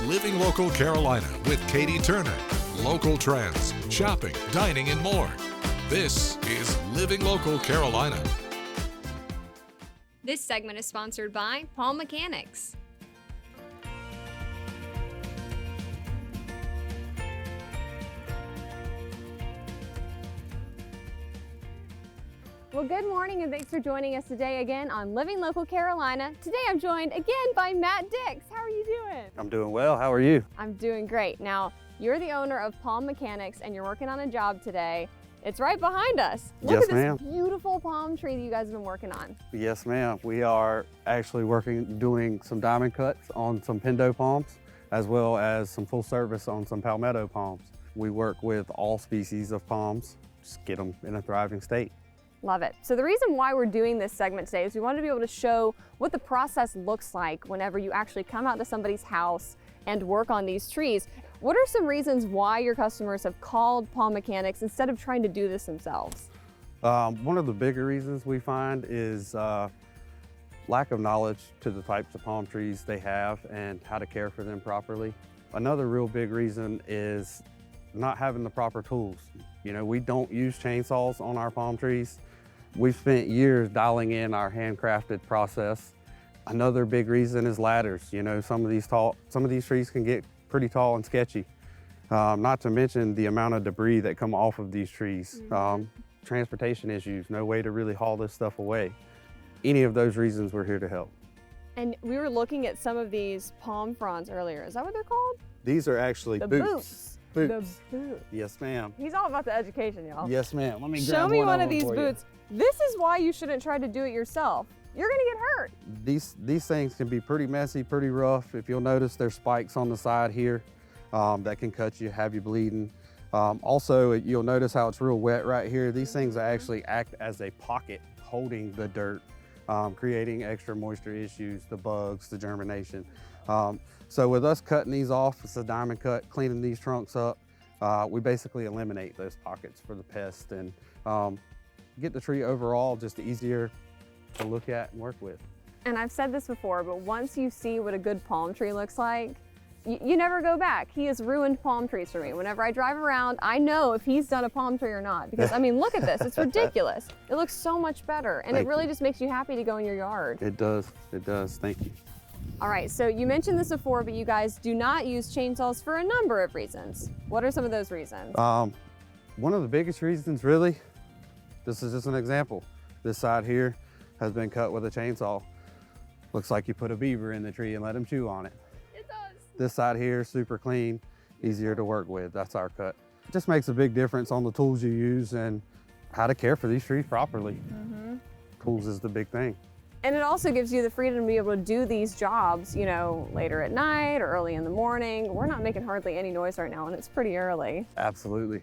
Living Local Carolina with Katie Turner. Local trends, shopping, dining, and more. This is Living Local Carolina. This segment is sponsored by Palm Mechanics. Well, good morning and thanks for joining us today again on Living Local Carolina. Today I'm joined again by Matt Dix. How are you doing? I'm doing well. How are you? I'm doing great. Now, you're the owner of Palm Mechanics and you're working on a job today. It's right behind us. Look at this beautiful palm tree that you guys have been working on. Yes, ma'am. We are actually doing some diamond cuts on some Pendo palms, as well as some full service on some Palmetto palms. We work with all species of palms, just get them in a thriving state. Love it. So the reason why we're doing this segment today is we wanted to be able to show what the process looks like whenever you actually come out to somebody's house and work on these trees. What are some reasons why your customers have called Palm Mechanics instead of trying to do this themselves? One of the bigger reasons we find is lack of knowledge to the types of palm trees they have and how to care for them properly. Another real big reason is not having the proper tools. You know, we don't use chainsaws on our palm trees. We've spent years dialing in our handcrafted process. Another big reason is ladders. You know, some of these trees can get pretty tall and sketchy. Not to mention the amount of debris that come off of these trees. Transportation issues, no way to really haul this stuff away. Any of those reasons, we're here to help. And we were looking at some of these palm fronds earlier. Is that what they're called? These are actually boots. The boots. Yes, ma'am. He's all about the education, y'all. Yes, ma'am. Let me grab Show me one of these for boots. This is why you shouldn't try to do it yourself. You're gonna get hurt. These things can be pretty messy, pretty rough. If you'll notice, there's spikes on the side here that can cut you, have you bleeding. Also, you'll notice how it's real wet right here. These things actually act as a pocket holding the dirt, creating extra moisture issues, the bugs, the germination. So with us cutting these off, it's a diamond cut, cleaning these trunks up, we basically eliminate those pockets for the pest and get the tree overall just easier to look at and work with. And I've said this before, but once you see what a good palm tree looks like, you never go back. He has ruined palm trees for me. Whenever I drive around, I know if he's done a palm tree or not. Because, I mean, look at this. It's ridiculous. It looks so much better. And it really just makes you happy to go in your yard. It does. It does. Thank you. All right, so you mentioned this before, but you guys do not use chainsaws for a number of reasons. What are some of those reasons? One of the biggest reasons, really, this is just an example. This side here has been cut with a chainsaw. Looks like you put a beaver in the tree and let him chew on it. It does. This side here, super clean, easier to work with. That's our cut. It just makes a big difference on the tools you use and how to care for these trees properly. Tools is the big thing. And it also gives you the freedom to be able to do these jobs, you know, later at night or early in the morning. We're not making hardly any noise right now, and it's pretty early. Absolutely.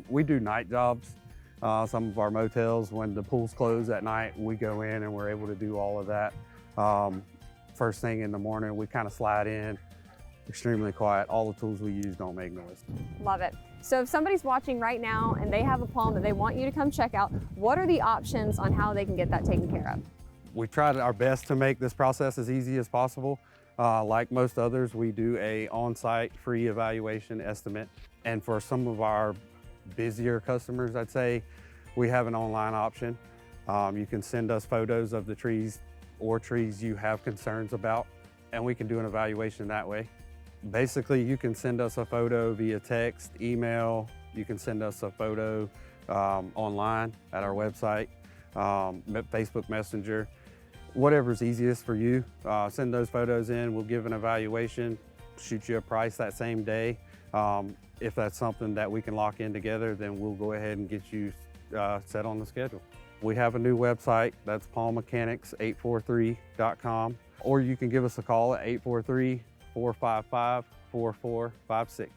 We do night jobs. Some of our motels, when the pools close at night, we go in and we're able to do all of that. First thing in the morning, we kind of slide in, extremely quiet. All the tools we use don't make noise. Love it. So if somebody's watching right now and they have a palm that they want you to come check out, what are the options on how they can get that taken care of? We tried our best to make this process as easy as possible. Like most others, we do a on-site free evaluation estimate. And for some of our busier customers, I'd say, we have an online option. You can send us photos of the trees or trees you have concerns about, and we can do an evaluation that way. Basically, you can send us a photo via text, email. You can send us a photo online at our website, Facebook Messenger. Whatever's easiest for you, send those photos in. We'll give an evaluation, shoot you a price that same day. If that's something that we can lock in together, then we'll go ahead and get you set on the schedule. We have a new website, that's palmmechanics843.com, or you can give us a call at 843-455-4456.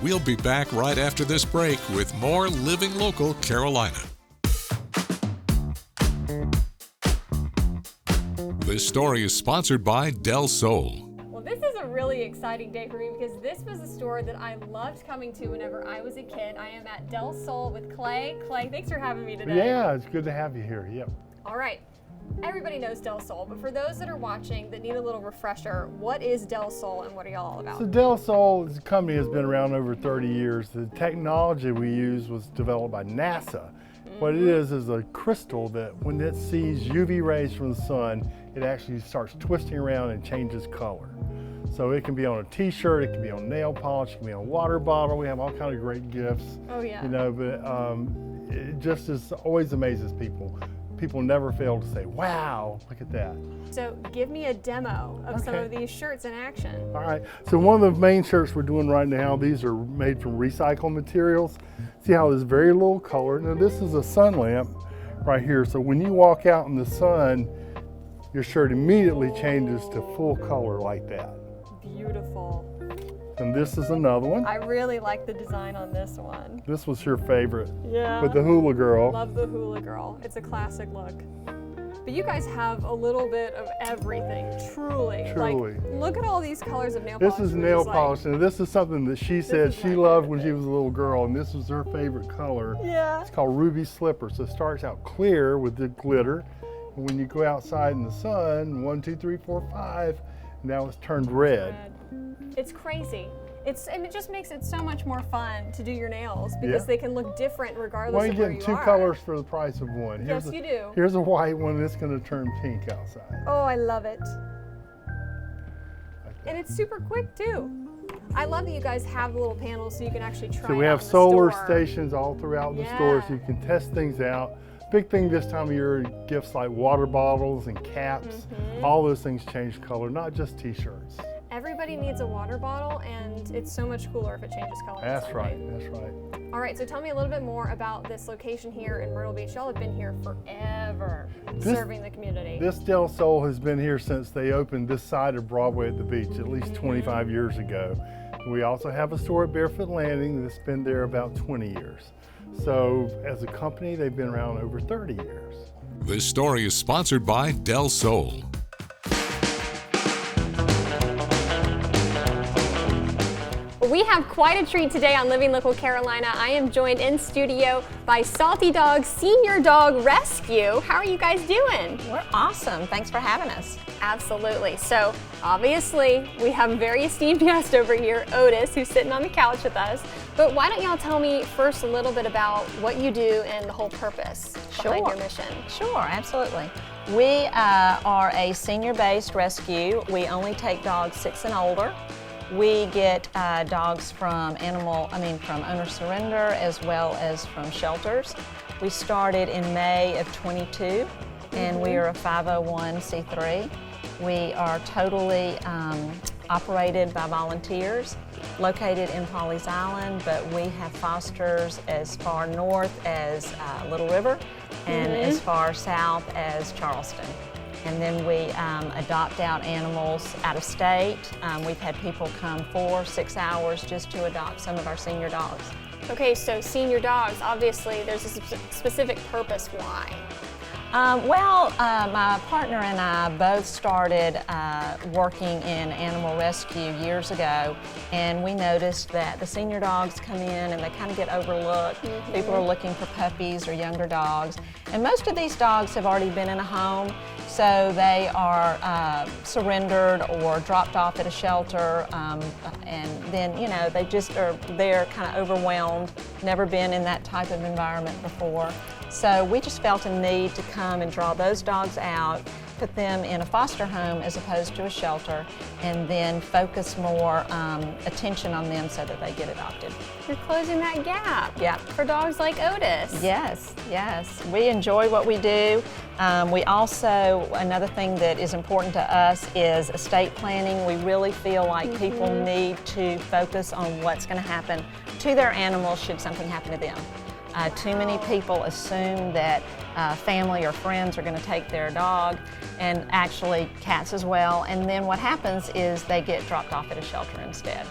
We'll be back right after this break with more Living Local Carolina. This story is sponsored by Del Sol. Well, this is a really exciting day for me because this was a store that I loved coming to whenever I was a kid. I am at Del Sol with Clay. Clay, thanks for having me today. Yeah, it's good to have you here. Yep. All right. Everybody knows Del Sol, but for those that are watching that need a little refresher, what is Del Sol and what are y'all all about? So Del Sol, as a company, has been around over 30 years. The technology we use was developed by NASA. What it is a crystal that when it sees UV rays from the sun, it actually starts twisting around and changes color. So it can be on a t-shirt, it can be on nail polish, it can be on a water bottle. We have all kinds of great gifts. Oh yeah. You know, but it just is always amazes people. People never fail to say, wow, look at that. So give me a demo of some Okay. of these shirts in action. All right, so one of the main shirts we're doing right now, these are made from recycled materials. See how there's very little color. Now this is a sun lamp right here. So when you walk out in the sun, your shirt immediately changes to full color like that. Beautiful. And this is another one. I really like the design on this one. This was your favorite Yeah. with the hula girl. Love the hula girl. It's a classic look. But you guys have a little bit of everything, truly. Truly. Like, look at all these colors of nail polish. This is We're nail just like- polish, and this is something that she said is she my loved favorite when she was a little girl, and this was her favorite color. Yeah. It's called Ruby Slipper. So it starts out clear with the glitter. And when you go outside in the sun, 1, 2, 3, 4, 5, now it's turned red. It's crazy. And it just makes it so much more fun to do your nails because Yeah. they can look different regardless Well, of you're where getting you two are. colors for the price of one. Yes, you do. Here's a white one, and it's going to turn pink outside. Oh, I love it. Like that. And it's super quick too. I love that you guys have the little panels so you can actually try So we it out have in the solar store. stations all throughout the store, so Yeah. you can test things out. Big thing this time of year, gifts like water bottles and caps. Mm-hmm. All those things change color, not just t-shirts. Everybody needs a water bottle, and it's so much cooler if it changes color. That's inside, right, that's right. All right, so tell me a little bit more about this location here in Myrtle Beach. Y'all have been here forever, serving the community. This Del Sol has been here since they opened this side of Broadway at the beach at least 25 years ago. We also have a store at Barefoot Landing that's been there about 20 years. So as a company, they've been around over 30 years. This story is sponsored by Del Sol. We have quite a treat today on Living Local Carolina. I am joined in studio by Salty Dog Senior Dog Rescue. How are you guys doing? We're awesome. Thanks for having us. Absolutely. So obviously we have a very esteemed guest over here, Otis, who's sitting on the couch with us. But why don't y'all tell me first a little bit about what you do and the whole purpose behind your mission? Sure, absolutely. We are a senior-based rescue. We only take dogs 6 and older. We get dogs from owner surrender as well as from shelters. We started in May of 22, and we are a 501c3. We are totally operated by volunteers, located in Pawleys Island, but we have fosters as far north as Little River and as far south as Charleston. And then we adopt out animals out of state. We've had people come 4-6 hours just to adopt some of our senior dogs. Okay, so senior dogs, obviously there's a specific purpose why. My partner and I both started working in animal rescue years ago, and we noticed that the senior dogs come in and they kind of get overlooked. People are looking for puppies or younger dogs, and most of these dogs have already been in a home, so they are surrendered or dropped off at a shelter, and then they just are there kind of overwhelmed, never been in that type of environment before. So we just felt a need to come and draw those dogs out, put them in a foster home as opposed to a shelter, and then focus more attention on them so that they get adopted. You're closing that gap Yeah. for dogs like Otis. Yes, yes. We enjoy what we do. We also, another thing that is important to us is estate planning. We really feel like people need to focus on what's going to happen to their animals should something happen to them. Too many people assume that family or friends are going to take their dog, and actually cats as well, and then what happens is they get dropped off at a shelter instead.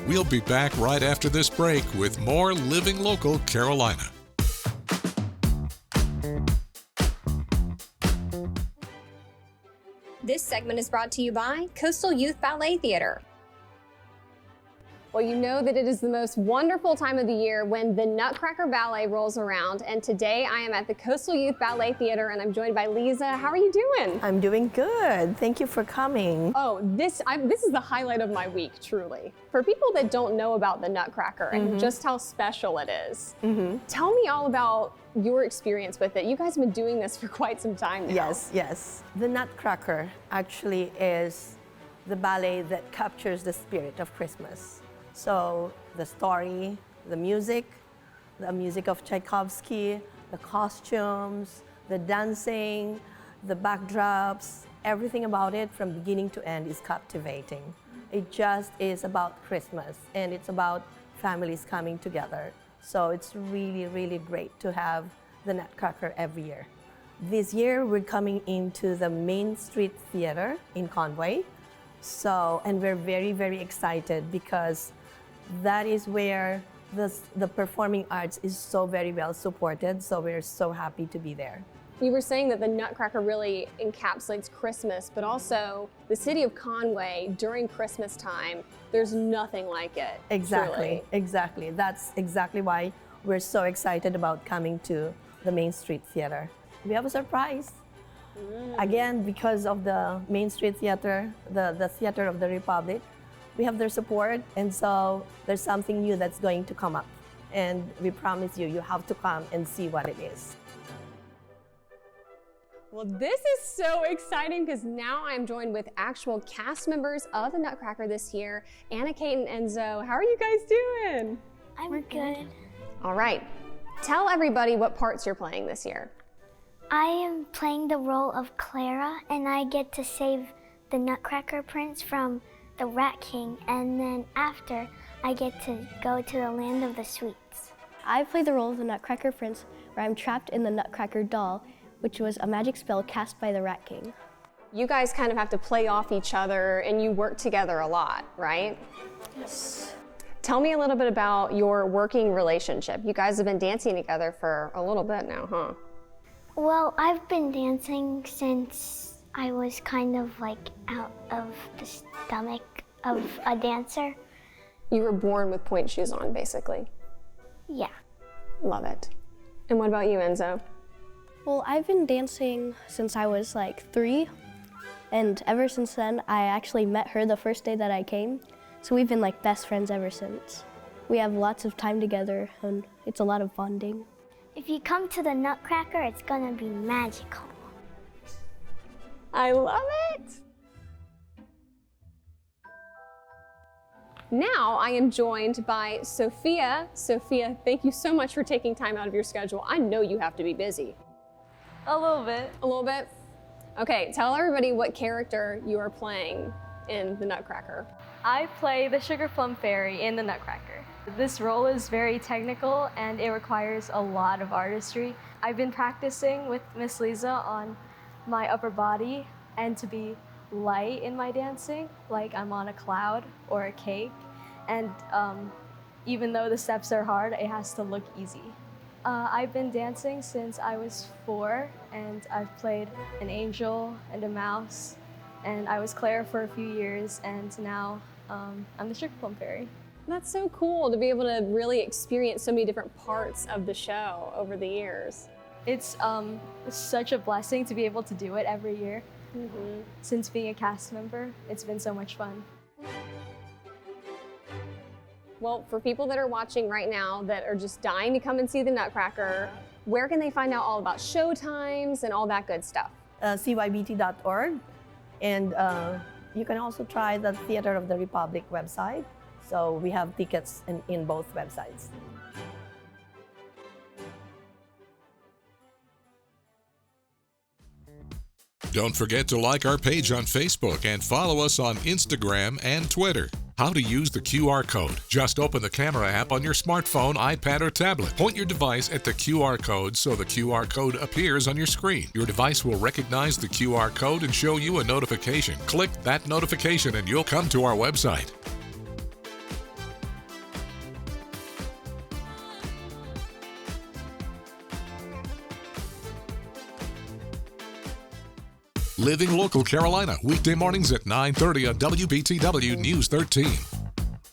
We'll be back right after this break with more Living Local Carolina. This segment is brought to you by Coastal Youth Ballet Theater. Well, you know that it is the most wonderful time of the year when the Nutcracker Ballet rolls around, and today I am at the Coastal Youth Ballet Theater and I'm joined by Lisa. How are you doing? I'm doing good. Thank you for coming. Oh, this is the highlight of my week, truly. For people that don't know about the Nutcracker and just how special it is, tell me all about your experience with it. You guys have been doing this for quite some time now. Yes. The Nutcracker actually is the ballet that captures the spirit of Christmas. So the story, the music of Tchaikovsky, the costumes, the dancing, the backdrops, everything about it from beginning to end is captivating. It just is about Christmas and it's about families coming together. So it's really, really great to have the Nutcracker every year. This year we're coming into the Main Street Theater in Conway. And we're very, very excited because that is where the performing arts is so very well supported. So we're so happy to be there. You were saying that the Nutcracker really encapsulates Christmas, but also the city of Conway during Christmas time, there's nothing like it. Exactly. Truly. That's exactly why we're so excited about coming to the Main Street Theater. We have a surprise. Again, because of the Main Street Theater, the Theater of the Republic, we have their support, and so there's something new that's going to come up. And we promise you have to come and see what it is. Well, this is so exciting because now I'm joined with actual cast members of the Nutcracker this year, Anna, Kate, and Enzo. How are you guys doing? We're good. All right, tell everybody what parts you're playing this year. I am playing the role of Clara, and I get to save the Nutcracker Prince from the Rat King, and then after, I get to go to the land of the sweets. I play the role of the Nutcracker Prince, where I'm trapped in the Nutcracker doll, which was a magic spell cast by the Rat King. You guys kind of have to play off each other, and you work together a lot, right? Yes. Tell me a little bit about your working relationship. You guys have been dancing together for a little bit now, huh? Well, I've been dancing since I was kind of like out of the stomach of a dancer. You were born with point shoes on, basically. Yeah. Love it. And what about you, Enzo? Well, I've been dancing since I was like 3, and ever since then, I actually met her the first day that I came, so we've been like best friends ever since. We have lots of time together, and it's a lot of bonding. If you come to the Nutcracker, it's gonna be magical. I love it! Now I am joined by Sophia. Sophia, thank you so much for taking time out of your schedule. I know you have to be busy. A little bit. A little bit? Okay, tell everybody what character you are playing in the Nutcracker. I play the Sugar Plum Fairy in the Nutcracker. This role is very technical and it requires a lot of artistry. I've been practicing with Miss Lisa on my upper body and to be light in my dancing, like I'm on a cloud or a cake. And even though the steps are hard, it has to look easy. I've been dancing since I was 4, and I've played an angel and a mouse, and I was Clara for a few years, and now I'm the Sugar Plum Fairy. That's so cool to be able to really experience so many different parts of the show over the years. It's such a blessing to be able to do it every year. Since being a cast member, it's been so much fun. Well, for people that are watching right now that are just dying to come and see the Nutcracker, where can they find out all about show times and all that good stuff? cybt.org, and you can also try the Theater of the Republic website. So we have tickets in both websites. Don't forget to like our page on Facebook and follow us on Instagram and Twitter. How to use the QR code. Just open the camera app on your smartphone, iPad, or tablet. Point your device at the QR code so the QR code appears on your screen. Your device will recognize the QR code and show you a notification. Click that notification and you'll come to our website. Living Local Carolina, weekday mornings at 9:30 on WBTW News 13.